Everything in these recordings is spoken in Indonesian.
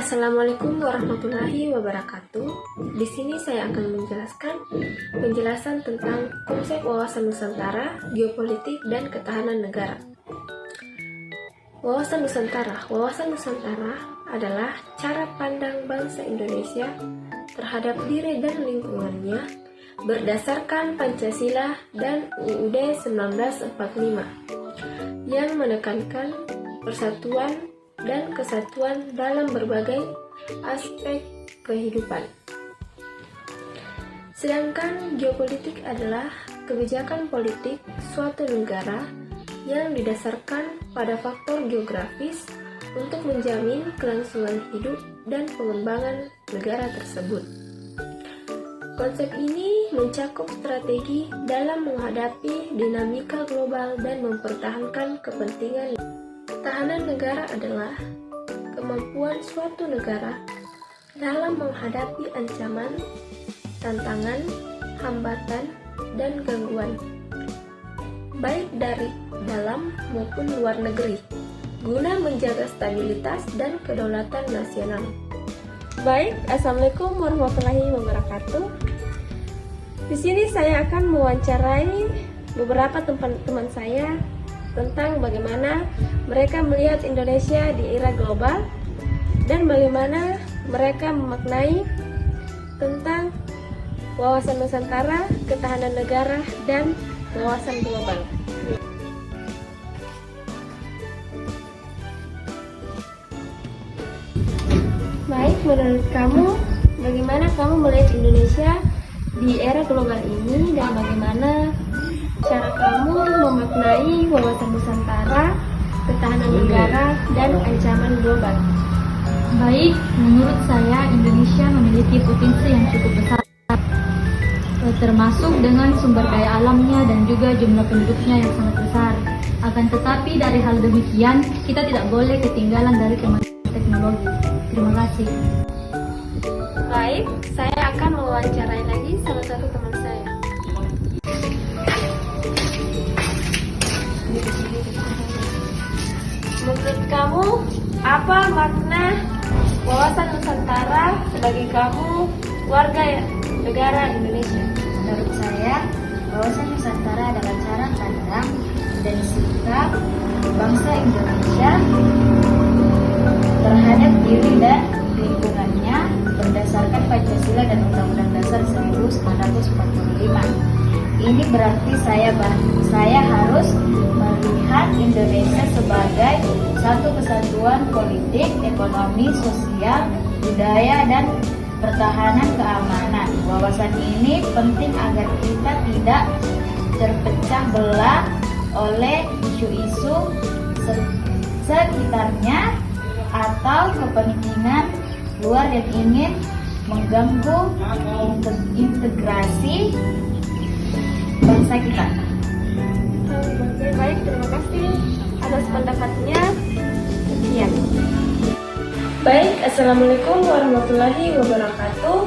Assalamualaikum warahmatullahi wabarakatuh. Di sini saya akan menjelaskan penjelasan tentang konsep wawasan Nusantara, geopolitik, dan ketahanan negara. Wawasan Nusantara adalah cara pandang bangsa Indonesia terhadap diri dan lingkungannya berdasarkan Pancasila dan UUD 1945 yang menekankan persatuan dan kesatuan dalam berbagai aspek kehidupan. Sedangkan geopolitik adalah kebijakan politik suatu negara yang didasarkan pada faktor geografis untuk menjamin kelangsungan hidup dan pengembangan negara tersebut. Konsep ini mencakup strategi dalam menghadapi dinamika global dan mempertahankan kepentingan. Ketahanan negara adalah kemampuan suatu negara dalam menghadapi ancaman, tantangan, hambatan, dan gangguan, baik dari dalam maupun luar negeri, guna menjaga stabilitas dan kedaulatan nasional. Baik, Assalamualaikum warahmatullahi wabarakatuh. Di sini saya akan mewawancarai beberapa teman saya tentang bagaimana mereka melihat Indonesia di era global dan bagaimana mereka memaknai tentang wawasan Nusantara, ketahanan negara, dan wawasan global. Baik, menurut kamu, bagaimana kamu melihat Indonesia di era global ini dan bagaimana cara kamu memaknai wawasan Nusantara, ketahanan negara, dan ancaman global? Baik, menurut saya Indonesia memiliki potensi yang cukup besar, termasuk dengan sumber daya alamnya dan juga jumlah penduduknya yang sangat besar. Akan tetapi dari hal demikian, kita tidak boleh ketinggalan dari kemajuan teknologi. Terima kasih. Baik, saya akan mewawancarai lagi salah satu teman saya. Menurut kamu, apa makna wawasan Nusantara sebagai kamu warga negara Indonesia? Menurut saya, wawasan Nusantara adalah cara pandang dan sikap bangsa Indonesia terhadap diri dan lingkungannya berdasarkan Pancasila dan Undang-Undang Dasar 1945. Ini berarti saya harus melihat Indonesia sebagai satu kesatuan politik, ekonomi, sosial, budaya, dan pertahanan keamanan. Wawasan ini penting agar kita tidak terpecah belah oleh isu-isu sekitarnya atau kepentingan luar yang ingin mengganggu integrasi bangsa kita. Baik, terima kasih atas pendapatnya. Sekian. Baik, Assalamualaikum warahmatullahi wabarakatuh.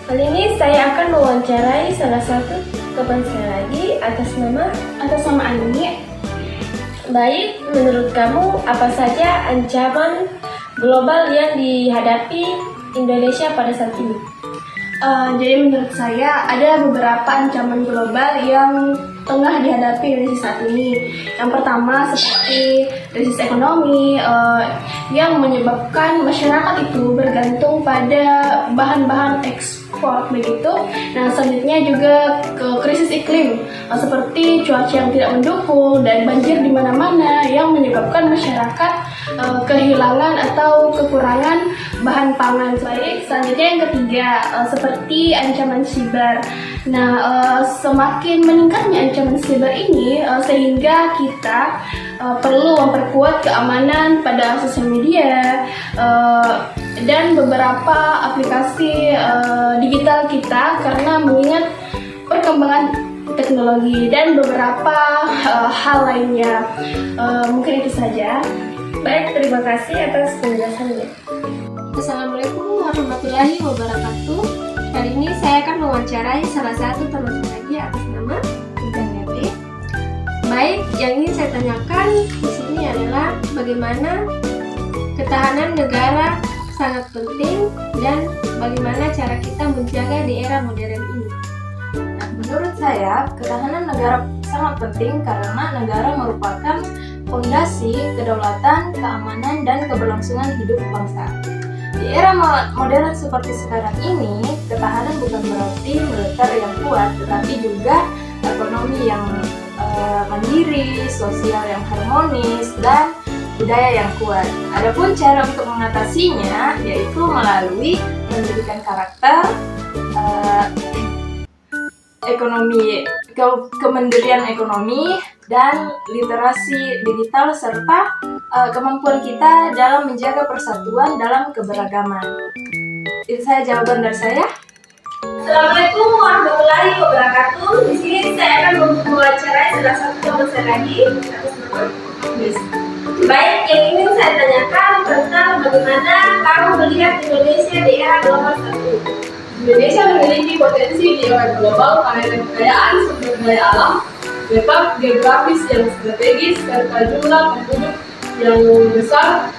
Kali ini saya akan mewawancarai salah satu teman saya lagi atas nama Ani. Baik, menurut kamu apa saja ancaman global yang dihadapi Indonesia pada saat ini? Jadi menurut saya ada beberapa ancaman global yang tengah dihadapi Indonesia saat ini. Yang pertama seperti krisis ekonomi yang menyebabkan masyarakat itu bergantung pada bahan-bahan ekspor begitu. Nah, selanjutnya juga ke krisis iklim seperti cuaca yang tidak mendukung dan banjir di mana-mana yang menyebabkan masyarakat kehilangan atau kekurangan bahan pangan. Baik, selanjutnya yang ketiga seperti ancaman siber. Nah, semakin meningkatnya ancaman siber ini sehingga kita perlu memperkuat keamanan pada sosial media dan beberapa aplikasi digital kita karena mengingat perkembangan teknologi dan beberapa hal lainnya. Mungkin itu saja. Baik, terima kasih atas penjelasannya. Assalamualaikum warahmatullahi wabarakatuh. Kali ini saya akan mewawancarai salah satu teman saya lagi atas nama Intan. Baik, yang ingin saya tanyakan di sini adalah bagaimana Ketahanan negara sangat penting dan bagaimana cara kita menjaga di era modern ini. Nah, menurut saya, ketahanan negara sangat penting karena negara merupakan fondasi kedaulatan, keamanan, dan keberlangsungan hidup bangsa. Di era modern seperti sekarang ini, ketahanan bukan berarti militer yang kuat, tetapi juga ekonomi yang mandiri, sosial yang harmonis, dan budaya yang kuat. Adapun cara untuk mengatasinya yaitu melalui pendidikan karakter, ekonomi, kemandirian ekonomi, dan literasi digital serta kemampuan kita dalam menjaga persatuan dalam keberagaman. Itu saya jawaban dari saya. Assalamualaikum warahmatullahi wabarakatuh. Di sini saya akan mewawancarai salah satu teman saya lagi, atas nama Miss. Baik, yang ingin saya tanyakan tentang bagaimana kamu melihat Indonesia di era global 1. Indonesia memiliki potensi di era global karena kekayaan sumber daya alam, letak geografis yang strategis, serta jumlah penduduk yang besar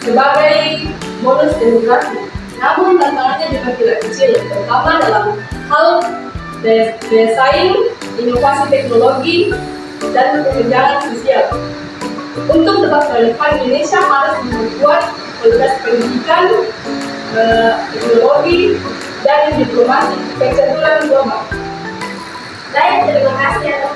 sebagai bonus demografi. Namun tantangannya juga tidak kecil, terutama dalam hal daya saing, inovasi teknologi, dan kesenjangan sosial. Untuk tetap relevan, Indonesia harus memperkuat kualitas pendidikan, teknologi, dan diplomasi kecenderungan global. Baik, terima kasih atas